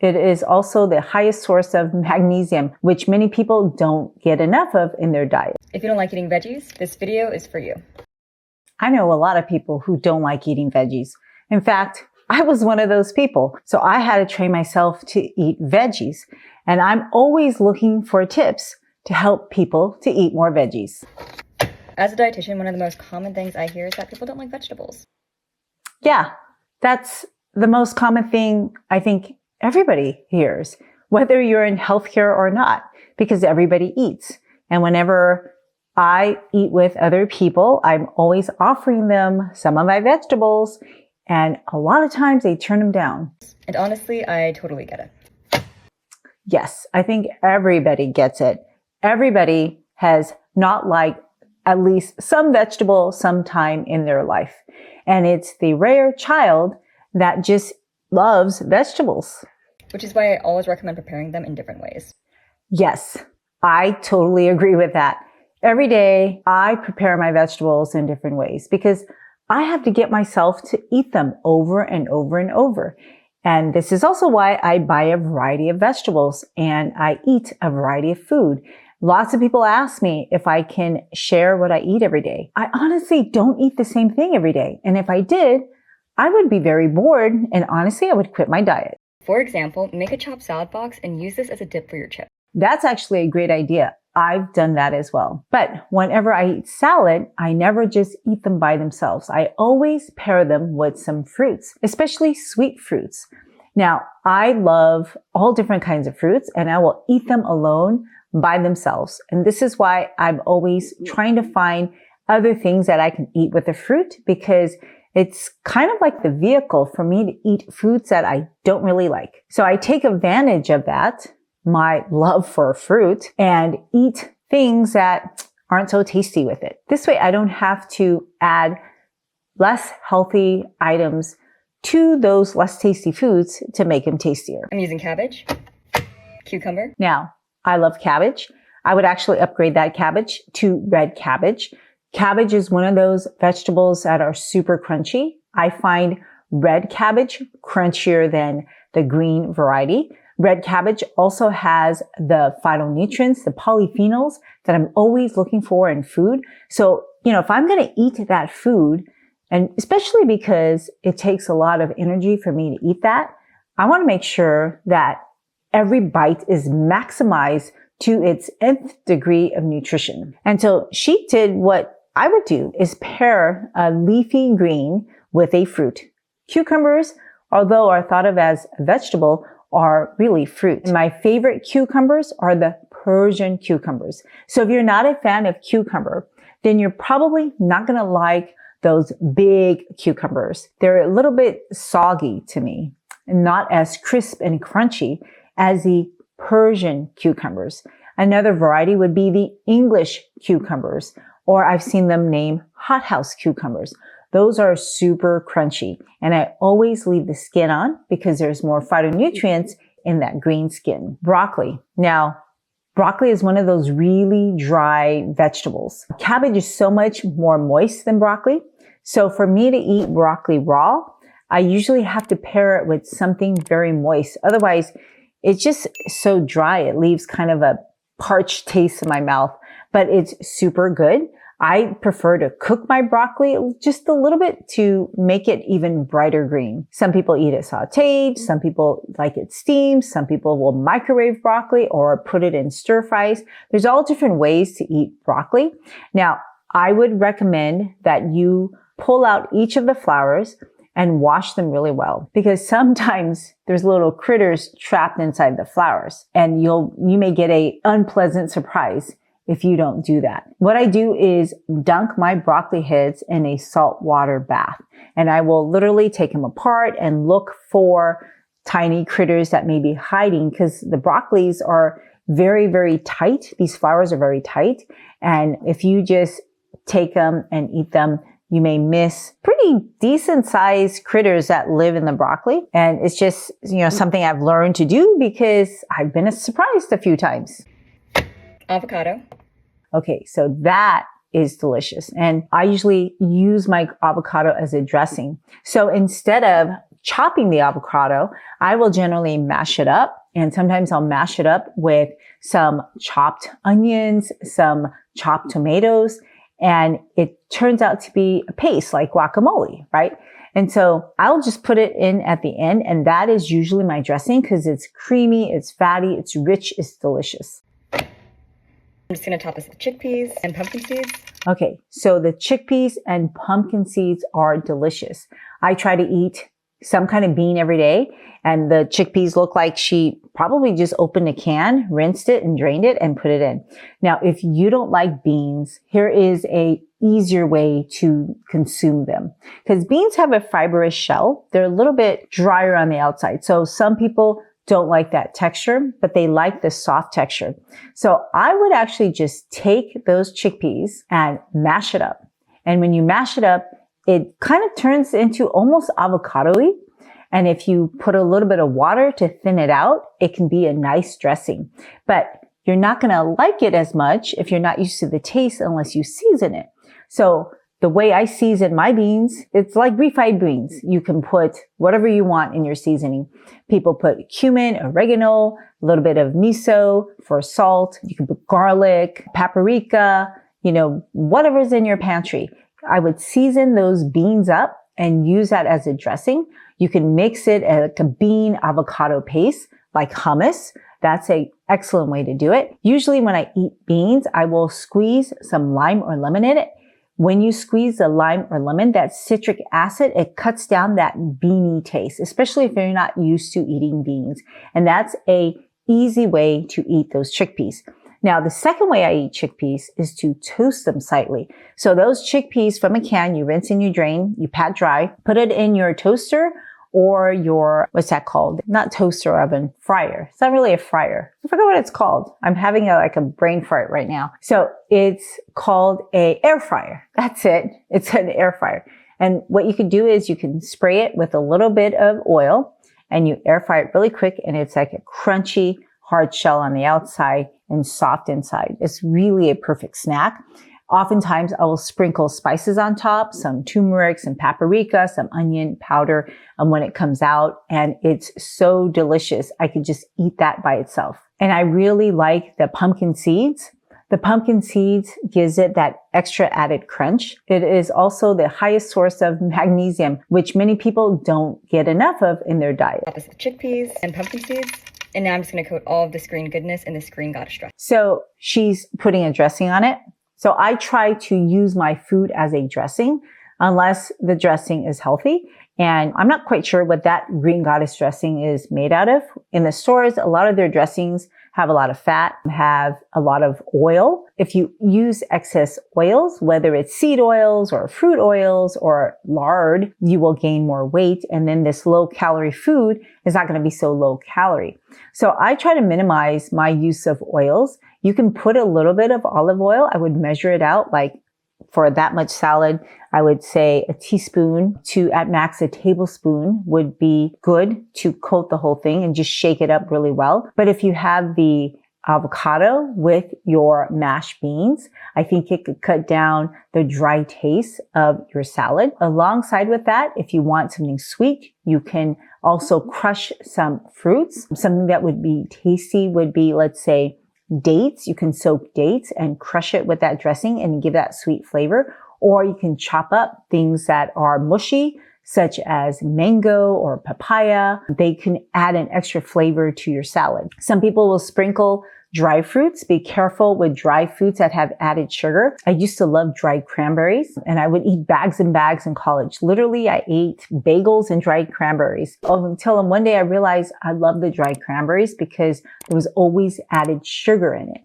It is also the highest source of magnesium, which many people don't get enough of in their diet. If you don't like eating veggies, this video is for you. I know a lot of people who don't like eating veggies. In fact, I was one of those people. So I had to train myself to eat veggies. And I'm always looking for tips to help people to eat more veggies. As a dietitian, one of the most common things I hear is that people don't like vegetables. Yeah, that's the most common thing I think everybody hears, whether you're in healthcare or not, because everybody eats. And whenever I eat with other people, I'm always offering them some of my vegetables, and a lot of times they turn them down. And honestly, I totally get it. Yes, I think everybody gets it. Everybody has not liked at least some vegetable sometime in their life. And it's the rare child that just loves vegetables. Which is why I always recommend preparing them in different ways. Yes, I totally agree with that. Every day I prepare my vegetables in different ways because I have to get myself to eat them over and over and over. And this is also why I buy a variety of vegetables and I eat a variety of food. Lots of people ask me if I can share what I eat every day. I honestly don't eat the same thing every day. And if I did, I would be very bored and honestly, I would quit my diet. For example, make a chopped salad box and use this as a dip for your chip. That's actually a great idea. I've done that as well. But whenever I eat salad, I never just eat them by themselves. I always pair them with some fruits, especially sweet fruits. Now, I love all different kinds of fruits and I will eat them alone by themselves. And this is why I'm always trying to find other things that I can eat with the fruit because it's kind of like the vehicle for me to eat foods that I don't really like. So I take advantage of that, my love for fruit, and eat things that aren't so tasty with it. This way I don't have to add less healthy items to those less tasty foods to make them tastier. I'm using cabbage, cucumber. Now, I love cabbage. I would actually upgrade that cabbage to red cabbage. Cabbage is one of those vegetables that are super crunchy. I find red cabbage crunchier than the green variety. Red cabbage also has the phytonutrients, the polyphenols that I'm always looking for in food. So, if I'm going to eat that food, and especially because it takes a lot of energy for me to eat that, I want to make sure that every bite is maximized to its nth degree of nutrition. And so she did what I would do is pair a leafy green with a fruit. Cucumbers, although are thought of as a vegetable, are really fruit. My favorite cucumbers are the Persian cucumbers. So if you're not a fan of cucumber, then you're probably not going to like those big cucumbers. They're a little bit soggy to me and not as crisp and crunchy as the Persian cucumbers. Another variety would be the English cucumbers, or I've seen them named hothouse cucumbers. Those are super crunchy, and I always leave the skin on because there's more phytonutrients in that green skin. Broccoli. Now, broccoli is one of those really dry vegetables. Cabbage is so much more moist than broccoli. So for me to eat broccoli raw, I usually have to pair it with something very moist. Otherwise, it's just so dry. It leaves kind of a parched taste in my mouth, but it's super good. I prefer to cook my broccoli just a little bit to make it even brighter green. Some people eat it sauteed. Some people like it steamed. Some people will microwave broccoli or put it in stir fries. There's all different ways to eat broccoli. Now, I would recommend that you pull out each of the flowers and wash them really well because sometimes there's little critters trapped inside the flowers and you may get a unpleasant surprise if you don't do that. What I do is dunk my broccoli heads in a salt water bath, and I will literally take them apart and look for tiny critters that may be hiding because the broccolis are very, very tight. These flowers are very tight. And if you just take them and eat them, you may miss pretty decent sized critters that live in the broccoli. And it's just, something I've learned to do because I've been surprised a few times. Avocado. Okay, so that is delicious. And I usually use my avocado as a dressing. So instead of chopping the avocado, I will generally mash it up. And sometimes I'll mash it up with some chopped onions, some chopped tomatoes, and it turns out to be a paste like guacamole, right? And so I'll just put it in at the end, and that is usually my dressing because it's creamy, it's fatty, it's rich, it's delicious. I'm just going to top this with chickpeas and pumpkin seeds. Okay, so the chickpeas and pumpkin seeds are delicious. I try to eat some kind of bean every day, and the chickpeas look like she probably just opened a can, rinsed it and drained it and put it in. Now, if you don't like beans, here is a easier way to consume them. Because beans have a fibrous shell. They're a little bit drier on the outside. So some people don't like that texture, but they like the soft texture. So I would actually just take those chickpeas and mash it up. And when you mash it up, it kind of turns into almost avocado-y. And if you put a little bit of water to thin it out, it can be a nice dressing. But you're not going to like it as much if you're not used to the taste unless you season it. So the way I season my beans, it's like refried beans. You can put whatever you want in your seasoning. People put cumin, oregano, a little bit of miso for salt. You can put garlic, paprika, whatever's in your pantry. I would season those beans up and use that as a dressing. You can mix it like a bean avocado paste, like hummus. That's an excellent way to do it. Usually when I eat beans, I will squeeze some lime or lemon in it. When you squeeze the lime or lemon, that citric acid, it cuts down that beany taste, especially if you're not used to eating beans. And that's a easy way to eat those chickpeas. Now, the second way I eat chickpeas is to toast them slightly. So those chickpeas from a can, you rinse and you drain, you pat dry, put it in your toaster or your, what's that called? Not toaster oven, fryer. It's not really a fryer. I forgot what it's called. I'm having like a brain fart right now. So it's called a air fryer. That's it. It's an air fryer. And what you can do is you can spray it with a little bit of oil and you air fry it really quick, and it's like a crunchy, hard shell on the outside and soft inside. It's really a perfect snack. Oftentimes I will sprinkle spices on top, some turmeric, some paprika, some onion powder when it comes out, and it's so delicious. I could just eat that by itself. And I really like the pumpkin seeds. The pumpkin seeds gives it that extra added crunch. It is also the highest source of magnesium, which many people don't get enough of in their diet. Top this with chickpeas and pumpkin seeds. And now I'm just going to coat all of this green goodness in this green goddess dressing. So she's putting a dressing on it. So I try to use my food as a dressing unless the dressing is healthy. And I'm not quite sure what that green goddess dressing is made out of. In the stores, a lot of their dressings have a lot of fat, have a lot of oil. If you use excess oils, whether it's seed oils or fruit oils or lard, you will gain more weight. And then this low calorie food is not going to be so low calorie. So I try to minimize my use of oils. You can put a little bit of olive oil. I would measure it out, like for that much salad, I would say a teaspoon to at max a tablespoon would be good to coat the whole thing and just shake it up really well. But if you have the avocado with your mashed beans, I think it could cut down the dry taste of your salad. Alongside with that, if you want something sweet, you can also crush some fruits. Something that would be tasty would be, let's say, dates. You can soak dates and crush it with that dressing and give that sweet flavor. Or you can chop up things that are mushy, such as mango or papaya. They can add an extra flavor to your salad. Some people will sprinkle dry fruits. Be careful with dry fruits that have added sugar. I used to love dried cranberries, and I would eat bags and bags in college. Literally, I ate bagels and dried cranberries until one day I realized I love the dried cranberries because there was always added sugar in it.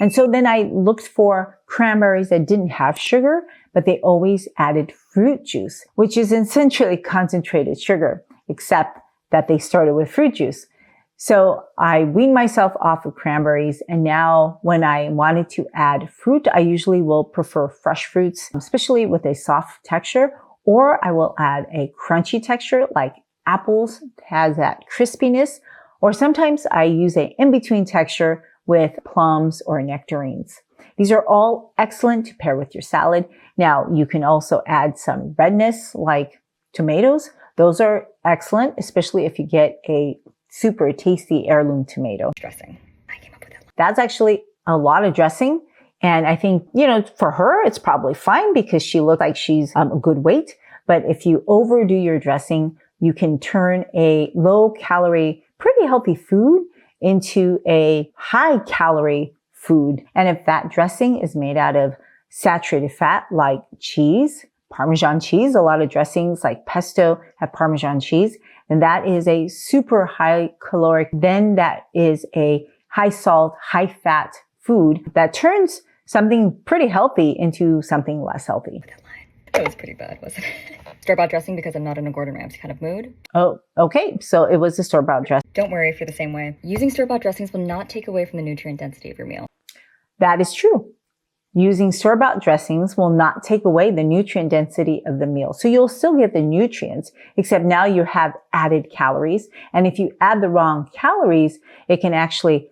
And so then I looked for cranberries that didn't have sugar, but they always added fruit juice, which is essentially concentrated sugar, except that they started with fruit juice. So I weaned myself off of cranberries, and now when I wanted to add fruit, I usually will prefer fresh fruits, especially with a soft texture, or I will add a crunchy texture like apples has that crispiness, or sometimes I use an in-between texture with plums or nectarines. These are all excellent to pair with your salad. Now, you can also add some redness like tomatoes. Those are excellent, especially if you get a super tasty heirloom tomato. Dressing. I came up with it. That's actually a lot of dressing. And I think, for her, it's probably fine because she looks like she's a good weight. But if you overdo your dressing, you can turn a low calorie, pretty healthy food into a high calorie food. And if that dressing is made out of saturated fat like cheese, Parmesan cheese, a lot of dressings like pesto have Parmesan cheese, and that is a super high caloric, then that is a high salt, high fat food that turns something pretty healthy into something less healthy. That was pretty bad, wasn't it? Store-bought dressing because I'm not in a Gordon Ramsay kind of mood. Oh, okay. So it was a store-bought dressing. Don't worry if you're the same way. Using store-bought dressings will not take away from the nutrient density of your meal. That is true. Using store-bought dressings will not take away the nutrient density of the meal. So you'll still get the nutrients, except now you have added calories. And if you add the wrong calories, it can actually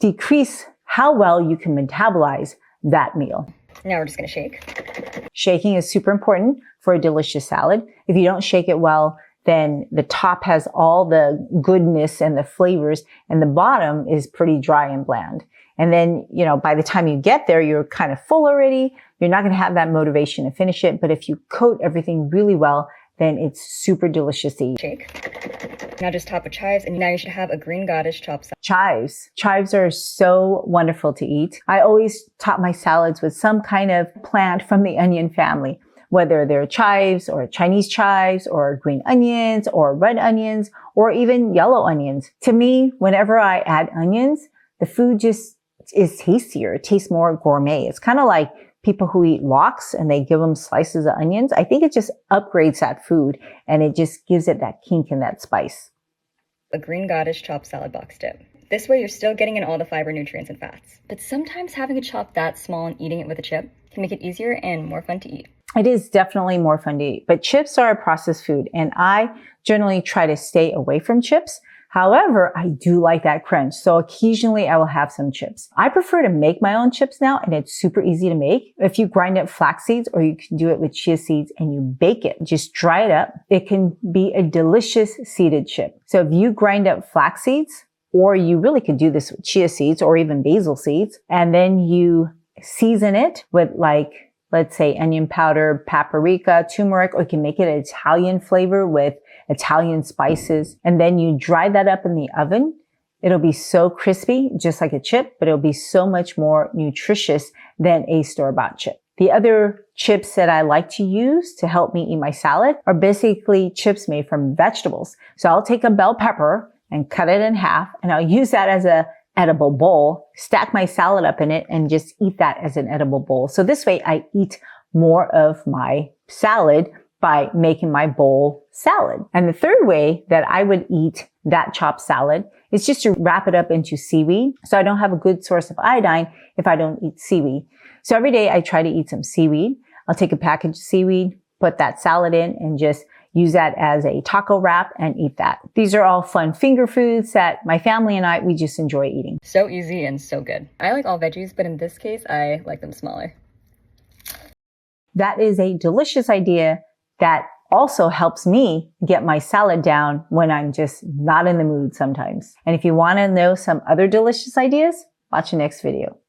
decrease how well you can metabolize that meal. Now we're just going to shake. Shaking is super important for a delicious salad. If you don't shake it well, then the top has all the goodness and the flavors, and the bottom is pretty dry and bland. And then, by the time you get there, you're kind of full already. You're not going to have that motivation to finish it. But if you coat everything really well, then it's super delicious to eat. Shake. Now just top with chives, and now you should have a green goddess chopped salad. Chives. Chives are so wonderful to eat. I always top my salads with some kind of plant from the onion family, whether they're chives or Chinese chives or green onions or red onions or even yellow onions. To me, whenever I add onions, the food just is tastier. It tastes more gourmet. It's kind of like people who eat lox and they give them slices of onions. I think it just upgrades that food and it just gives it that kink and that spice. A green goddess chopped salad box dip. This way you're still getting in all the fiber, nutrients, and fats. But sometimes having a chop that small and eating it with a chip can make it easier and more fun to eat. It is definitely more fun to eat, but chips are a processed food and I generally try to stay away from chips. However, I do like that crunch, so occasionally I will have some chips. I prefer to make my own chips now, and it's super easy to make. If you grind up flax seeds, or you can do it with chia seeds and you bake it, just dry it up. It can be a delicious seeded chip. So if you grind up flax seeds, or you really could do this with chia seeds or even basil seeds, and then you season it with let's say onion powder, paprika, turmeric, or you can make it an Italian flavor with Italian spices. And then you dry that up in the oven. It'll be so crispy, just like a chip, but it'll be so much more nutritious than a store-bought chip. The other chips that I like to use to help me eat my salad are basically chips made from vegetables. So I'll take a bell pepper and cut it in half, and I'll use that as a edible bowl, stack my salad up in it, and just eat that as an edible bowl. So this way I eat more of my salad by making my bowl salad. And the third way that I would eat that chopped salad is just to wrap it up into seaweed. So I don't have a good source of iodine if I don't eat seaweed. So every day I try to eat some seaweed. I'll take a package of seaweed, put that salad in, and just use that as a taco wrap and eat that. These are all fun finger foods that my family and we just enjoy eating. So easy and so good. I like all veggies, but in this case, I like them smaller. That is a delicious idea that also helps me get my salad down when I'm just not in the mood sometimes. And if you want to know some other delicious ideas, watch the next video.